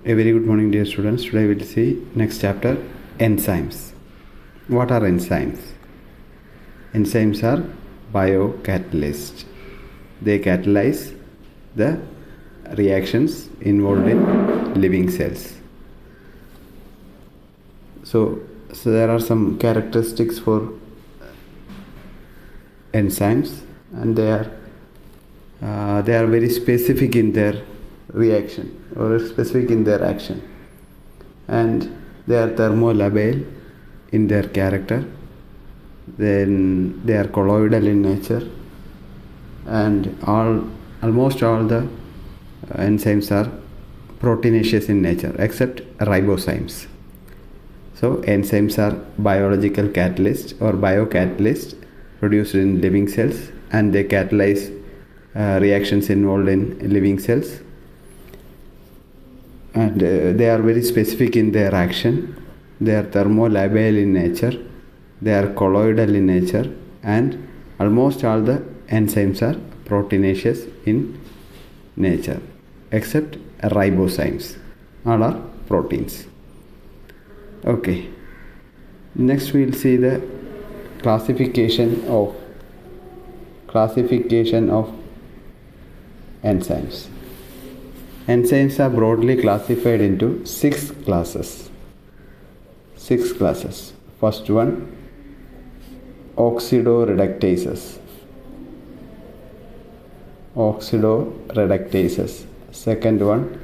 A very good morning, dear students. Today we will see next chapter, enzymes. What are enzymes? Enzymes are biocatalysts. They catalyze the reactions involved in living cells. So there are some characteristics for enzymes, and they are very specific in their reaction or specific in their action, and they are thermolabile in their character. Then they are colloidal in nature, and almost all the enzymes are proteinaceous in nature except ribozymes. So enzymes are biological catalysts or biocatalysts produced in living cells, and they catalyze reactions involved in living cells, and they are very specific in their action. They are thermolabile in nature, they are colloidal in nature, and almost all the enzymes are proteinaceous in nature except ribozymes. All are proteins. Okay, next we will see the classification of enzymes. Enzymes are broadly classified into six classes. First one, oxidoreductases. Second one,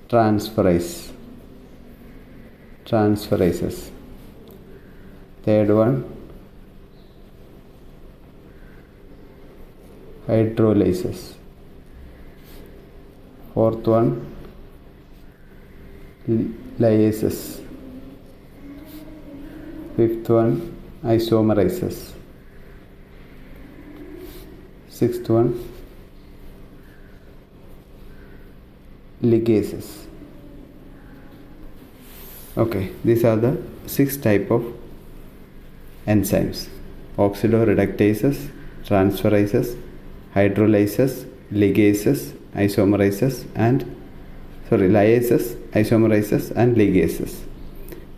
transferases. Third one, hydrolysis. Fourth one, lyases. Fifth one, isomerases. Sixth one, ligases. Okay, these are the six types of enzymes: oxidoreductases, transferases, hydrolyses, ligases, lyases, isomerases, and ligases.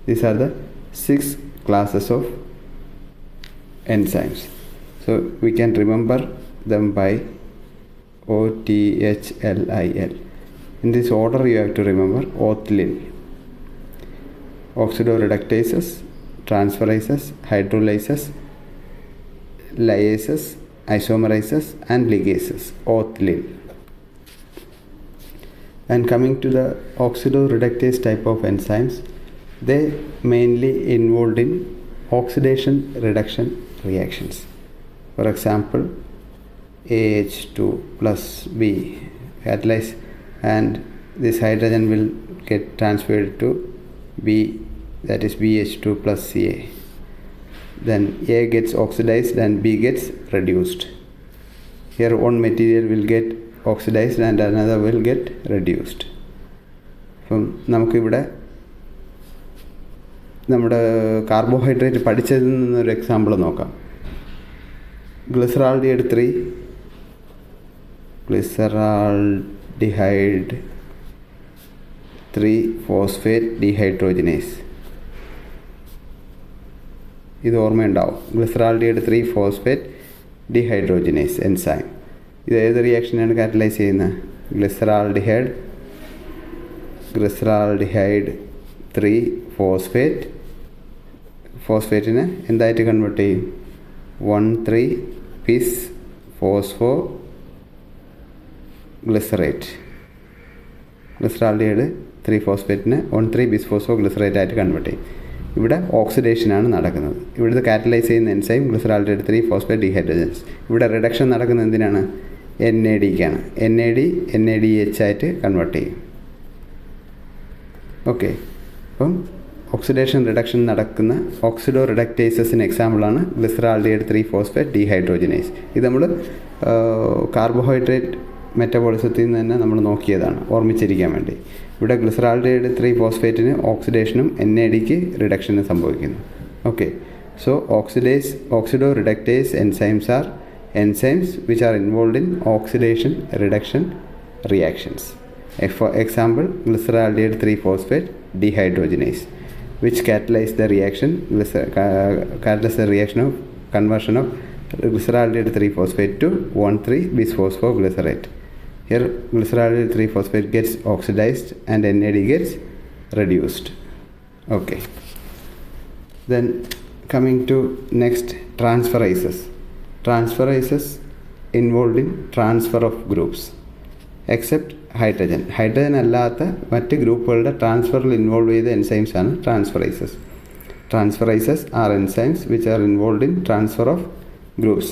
These are the six classes of enzymes. So we can remember them by OTHLIL. In this order you have to remember OTHLIL: oxidoreductases, transferases, hydrolyses, lyases, isomerases, and ligases. OTHLIL. And coming to the oxidoreductase type of enzymes, they mainly involved in oxidation reduction reactions. For example, AH2 plus B catalyze, and this hydrogen will get transferred to B, that is BH2 plus Ca. Then A gets oxidized and B gets reduced. Here one material will get oxidized and another will get reduced. അപ്പം നമുക്കിവിടെ നമ്മുടെ carbohydrate പഠിച്ചതിൽ നിന്നൊരു example നോക്കാം. Glyceraldehyde 3-phosphate dehydrogenase. ഇത് ഓർമ്മയുണ്ടാവും. Glyceraldehyde 3-phosphate dehydrogenase enzyme. ഇത് ഏത് റിയാക്ഷനാണ് catalyse ചെയ്യുന്നത്? Glyceraldehyde 3-phosphate ഫോസ്ഫേറ്റിനെ എന്തായിട്ട് കൺവേർട്ട് ചെയ്യും? 1,3-bis phosphoglycerate. ഗ്ലിസറാൾഡിഹൈഡ് 3-phosphateനെ 1,3-bis phosphoglycerate ആയിട്ട് കൺവേർട്ട് ചെയ്യും. ഇവിടെ ഓക്സിഡേഷനാണ് നടക്കുന്നത്. ഇവിടുത്തെ കാറ്റലൈസ് ചെയ്യുന്ന എൻസൈം ഗ്ലിസറാൾഡിഹൈഡ് 3-phosphate dehydrogenase. ഇവിടെ റിഡക്ഷൻ നടക്കുന്നത് എന്തിനാണ്? NADക്കാണ്. NADH ആയിട്ട് കൺവേർട്ട് ചെയ്യും. ഓക്കെ, അപ്പം ഓക്സിഡേഷൻ റിഡക്ഷൻ നടക്കുന്ന ഓക്സിഡോറിഡക്റ്റേസസിന് എക്സാമ്പിളാണ് ഗ്ലിസറാൾഡിഹൈഡ് 3-phosphate dehydrogenase. ഇത് നമ്മൾ കാർബോഹൈഡ്രേറ്റ് മെറ്റബോളിസത്തിൽ നിന്ന് തന്നെ നമ്മൾ നോക്കിയതാണ്, ഓർമ്മിച്ചിരിക്കാൻ വേണ്ടി. ഇവിടെ ഗ്ലിസറാൾഡിഹൈഡ് 3-phosphateന് ഓക്സിഡേഷനും NADക്ക് റിഡക്ഷനും സംഭവിക്കുന്നു. Okay, so oxidoreductase enzymes are enzymes which are involved in oxidation reduction reactions. For example, glyceraldehyde 3-phosphate dehydrogenase, which catalyze the reaction of conversion of glyceraldehyde 3-phosphate to 1,3-bisphosphoglycerate. Here glyceraldehyde 3-phosphate gets oxidized and NAD gets reduced. Okay. Then coming to next, transferases. Transferases involved in transfer of groups except hydrogen. Hydrogen അല്ലാത്ത മറ്റ് ഗ്രൂപ്പുകളുടെ ട്രാൻസ്ഫറിൽ involve ചെയ്ത enzymes ആണ് ട്രാൻസ്ഫറൈസസ്. Transferases are enzymes which are involved in transfer of groups.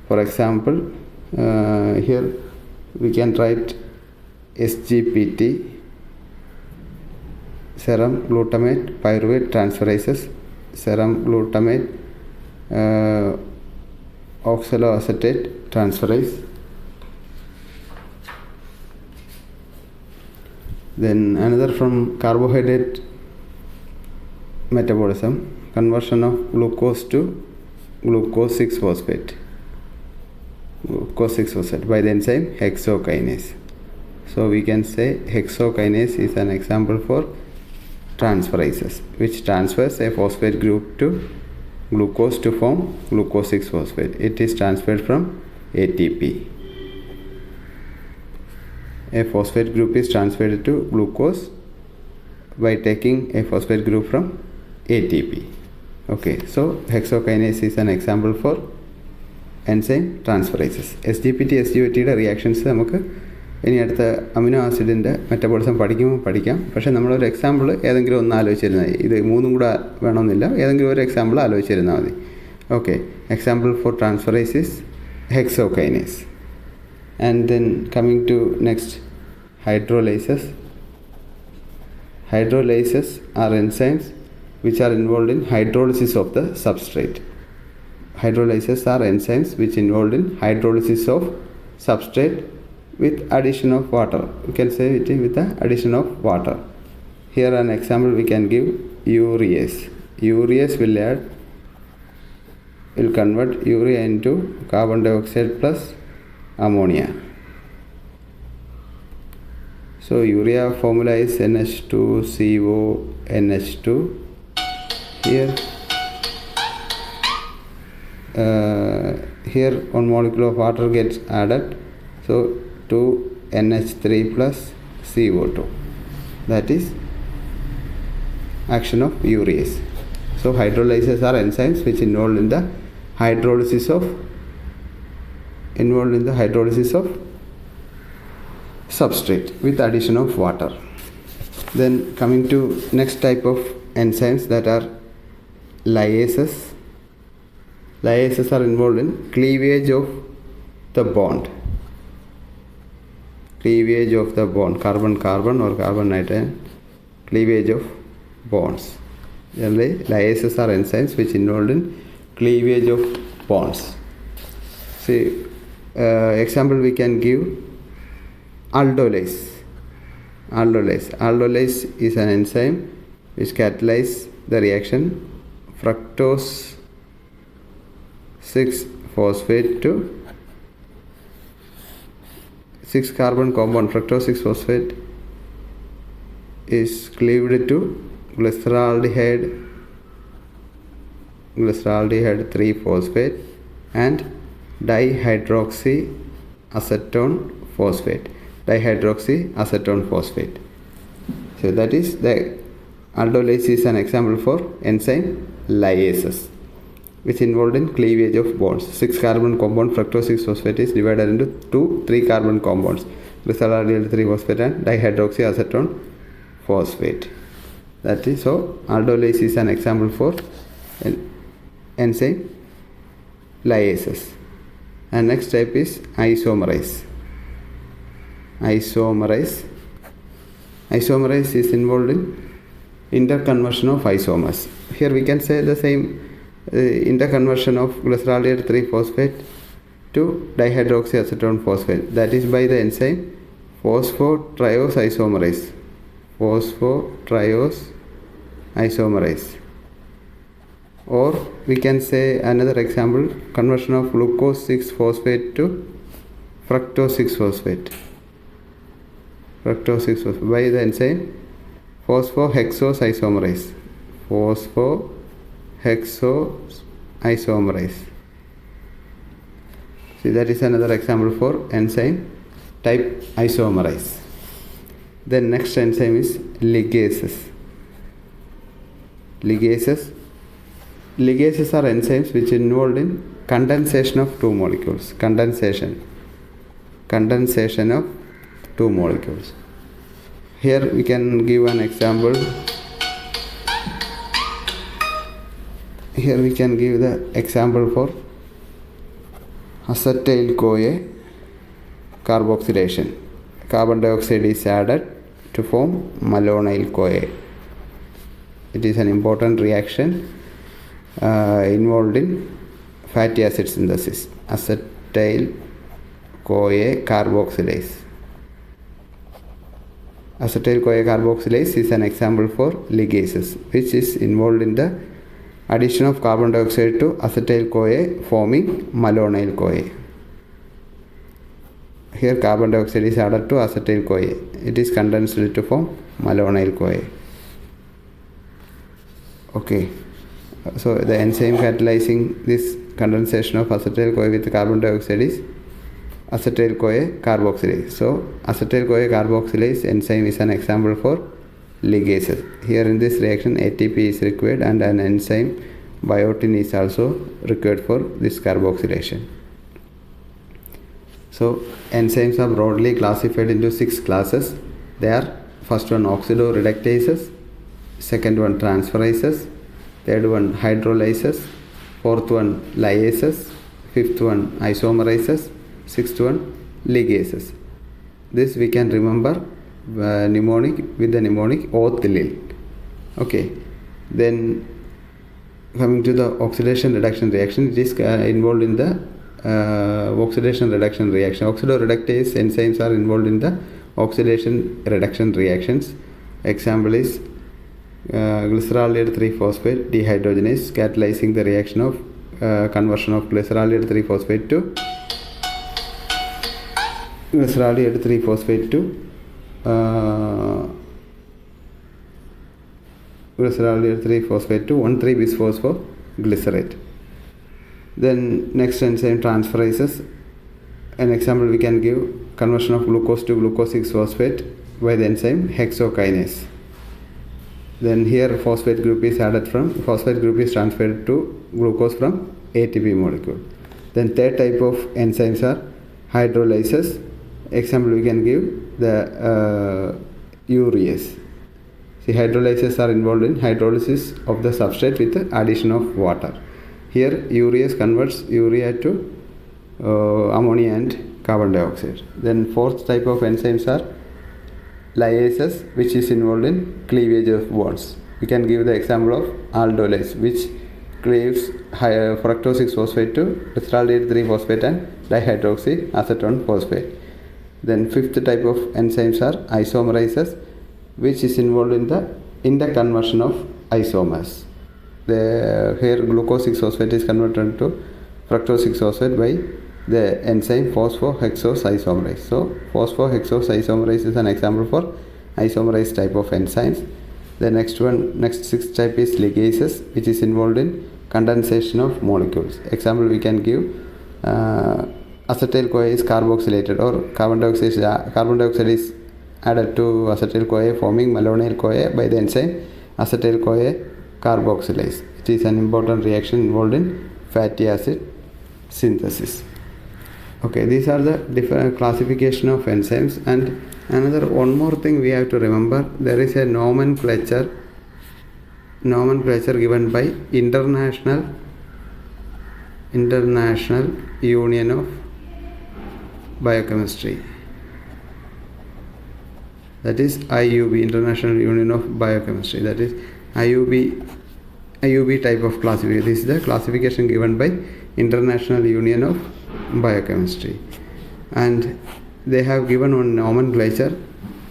For example, here we can write SGPT, serum glutamate pyruvate transferases, serum glutamate oxaloacetate transferase. Then another from carbohydrate metabolism, conversion of glucose to glucose 6-phosphate by the enzyme hexokinase. So we can say hexokinase is an example for transferases, which transfers a phosphate group to glucose to form glucose 6-phosphate. It is transferred from ATP. A phosphate group is transferred to glucose by taking a phosphate group from ATP. Okay, so hexokinase is an example for enzyme transferases. SGPT SGOTയുടെ reactions നമുക്ക് ഇനി അടുത്ത amino ആസിഡിൻ്റെ metabolism പഠിക്കാം. പക്ഷേ നമ്മളൊരു example ഏതെങ്കിലും ഒന്ന് ആലോചിച്ചിരുന്നാൽ മതി. ഇത് മൂന്നും കൂടെ വേണമെന്നില്ല, ഏതെങ്കിലും ഒരു എക്സാമ്പിൾ ആലോചിച്ചിരുന്നാൽ മതി. Okay, example for transferase hexokinase. And then coming to next, hydrolases. Hydrolases are enzymes which are involved in hydrolysis of the substrate. Hydrolases are enzymes which involved in hydrolysis of substrate with addition of water. We can say it with the addition of water. Here an example we can give, urease. Urease will convert urea into carbon dioxide plus ammonia. So urea formula is NH2CONH2. Here 1 molecule of water gets added, so 2NH3 plus CO2. That is action of urease. So hydrolyses are enzymes which involved in the hydrolysis of substrate with addition of water. Then coming to next type of enzymes, that are liases. Liases are involved in cleavage of the bond. Cleavage of the bond, carbon-carbon or carbon-nitrogen, cleavage of bonds. Generally, liases are enzymes which involved in cleavage of bonds. See, example we can give, aldolase. Aldolase is an enzyme which catalyzes the reaction fructose 6-phosphate to 6-carbon compound fructose 6-phosphate is cleaved to glyceraldehyde 3-phosphate and dihydroxyacetone phosphate. So that is the aldolase is an example for enzyme liases which involved in cleavage of bonds. 6-carbon compound fructose 6-phosphate is divided into 2 3-carbon compounds, glyceraldehyde 3-phosphate and dihydroxyacetone phosphate. That is, so aldolase is an example for enzyme liases. And next type is isomerase. Isomerase is involved in interconversion of isomers. Here we can say the same, interconversion of glyceraldehyde 3-phosphate to dihydroxyacetone phosphate. That is by the enzyme phosphotriose isomerase. Or we can say another example, conversion of glucose 6-phosphate to fructose 6-phosphate. fructose 6-phosphate by the enzyme phosphohexosisomerase. Phosphohexosisomerase. See, that is another example for enzyme type isomerase. Then next enzyme is ligases. Ligases are enzymes which involved in condensation of two molecules. Condensation of two molecules. Here we can give an example. Here we can give the example for acetyl-CoA carboxylation. Carbon dioxide is added to form malonyl-CoA. It is an important reaction involved in fatty acid synthesis. Acetyl-CoA carboxylase. Acetyl-CoA carboxylase is an example for ligases, which is involved in the addition of carbon dioxide to acetyl-CoA forming malonyl-CoA. Here carbon dioxide is added to acetyl-CoA. It is condensed to form malonyl-CoA. Okay. So the enzyme catalyzing this condensation of acetyl-CoA with carbon dioxide is acetyl-CoA carboxylase. So acetyl-CoA carboxylase enzyme is an example for ligases. Here in this reaction ATP is required and an enzyme biotin is also required for this carboxylation. So enzymes are broadly classified into 6 classes. They are: first one oxidoreductases, second one transferases, third one hydrolyses, fourth one liases, fifth one isomerases, sixth one ligases. This we can remember mnemonic with the mnemonic OTHLIL. Okay, then coming to the oxidation reduction reaction, it is involved in the oxidation reduction reaction. Oxidoreductase enzymes are involved in the oxidation reduction reactions. Example is glyceraldehyde 3-phosphate dehydrogenase, catalyzing the reaction of conversion of glyceraldehyde 3-phosphate to glyceraldehyde 3-phosphate to glyceraldehyde 3-phosphate to 1,3-bisphosphoglycerate. Then next enzyme transferases. An example we can give: conversion of glucose to glucose 6-phosphate by the enzyme hexokinase. Then here phosphate group is transferred to glucose from ATP molecule. Then third type of enzymes are hydrolyses. Example we can give the urease. See, hydrolyses are involved in hydrolysis of the substrate with the addition of water. Here urease converts urea to ammonia and carbon dioxide. Then fourth type of enzymes are liases, which is involved in cleavage of bonds. We can give the example of aldolase, which cleaves fructose 6-phosphate to glyceraldehyde 3-phosphate and dihydroxyacetone phosphate. Then fifth type of enzymes are isomerases, which is involved in the conversion of isomers. Here glucose 6-phosphate is converted to fructose 6-phosphate by the enzyme phosphohexosisomerase. So phosphohexosisomerase is an example for isomerase type of enzymes. The next sixth type is ligases, which is involved in condensation of molecules. Example we can give: acetyl-CoA is carboxylated, or carbon dioxide is added to acetyl-CoA forming malonyl-CoA by the enzyme acetyl-CoA carboxylase. It is an important reaction involved in fatty acid synthesis. Okay, these are the different classification of enzymes. And another one more thing we have to remember: there is a nomenclature given by International Union of Biochemistry. That is IUB, International Union of Biochemistry. That is IUB type of classification. This is the classification given by International Union of Biochemistry, and they have given one nomenclature,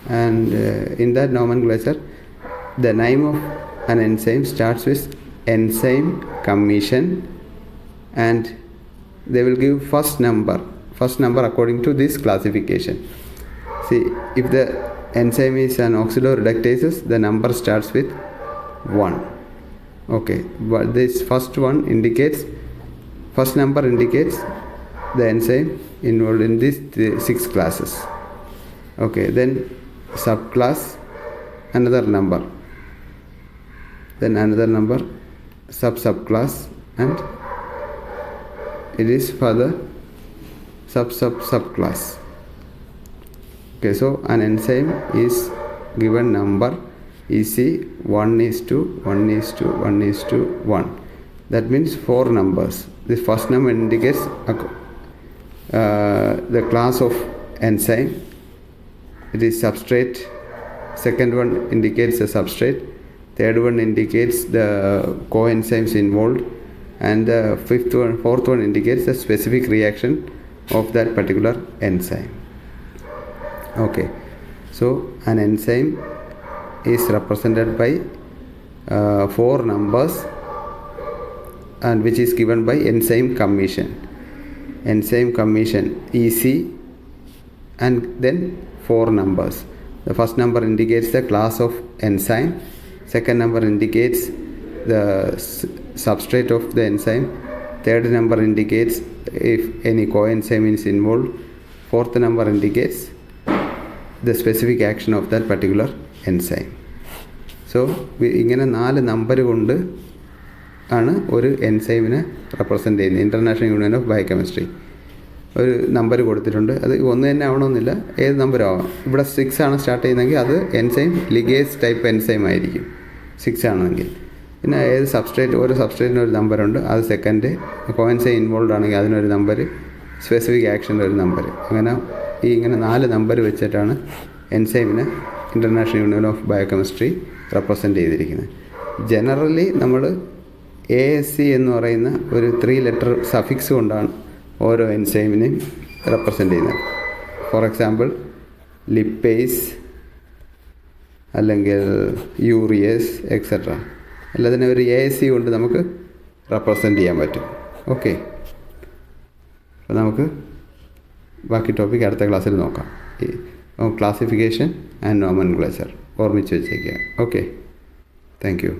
and in that nomenclature the name of an enzyme starts with enzyme commission, and they will give first number according to this classification. See, if the enzyme is an oxidoreductase, the number starts with 1. Okay, but this first number indicates the enzyme involved in these 6 classes. Okay, then subclass, another number, then another number, subclass, and it is for the subclass. Okay, so an enzyme is given number EC 1:1:1:1. That means 4 numbers. The first number indicates the class of enzyme. It is substrate. Second one indicates the substrate. Third one indicates the coenzymes involved, and the fourth one indicates the specific reaction of that particular enzyme. Okay, so an enzyme is represented by 4 numbers, and which is given by enzyme commission. Enzyme commission EC, and then 4 numbers. The first number indicates the class of enzyme. Second number indicates the substrate of the enzyme. Third number indicates if any coenzyme is involved. Fourth number indicates the specific action of that particular enzyme. So ഇങ്ങനെ 4 number കൊണ്ട് ആണ് ഒരു എൻസൈമിനെ represent ചെയ്യുന്നത്. International union of biochemistry ഒരു number കൊടുത്തിട്ടുണ്ട്. അത് ഒന്ന് തന്നെ ആവണമെന്നില്ല, ഏത് നമ്പരും ആവാം. ഇവിടെ 6 ആണ് സ്റ്റാർട്ട് ചെയ്യുന്നതെങ്കിൽ അത് എൻസൈം ലിഗേസ് ടൈപ്പ് എൻസൈം ആയിരിക്കും 6 ആണെങ്കിൽ. പിന്നെ ഏത് സബ്സ്ട്രേറ്റ്, ഓരോ സബ്സ്ട്രേറ്റിന് ഒരു നമ്പറുണ്ട്, അത് സെക്കൻഡ്. കോഎൻസൈം ഇൻവോൾവ് ആണെങ്കിൽ അതിനൊരു നമ്പർ, സ്പെസിഫിക് ആക്ഷൻ്റെ ഒരു നമ്പർ. അങ്ങനെ ഇങ്ങനെ 4 നമ്പർ വെച്ചിട്ടാണ് എൻസൈമിനെ international union of biochemistry represent ചെയ്തിരിക്കുന്നത്. ജനറലി നമ്മൾ ASC എന്ന് പറയുന്ന ഒരു 3 ലെറ്റർ സഫിക്സ് കൊണ്ടാണ് ഓരോ എൻസൈമിനെയും റെപ്രസെൻ്റ് ചെയ്യുന്നത്. ഫോർ എക്സാമ്പിൾ ലിപ്പേസ് അല്ലെങ്കിൽ യൂറിയസ് എക്സെട്ര, അല്ലാതെ ഒരു ASC കൊണ്ട് നമുക്ക് റെപ്രസെൻ്റ് ചെയ്യാൻ പറ്റും. ഓക്കെ, അപ്പോൾ നമുക്ക് ബാക്കി ടോപ്പിക് അടുത്ത ക്ലാസ്സിൽ നോക്കാം. ക്ലാസിഫിക്കേഷൻ ആൻഡ് നോമൻക്ലേച്ചർ ഓർമ്മിച്ച് വെച്ചേക്കുക. Okay, thank you.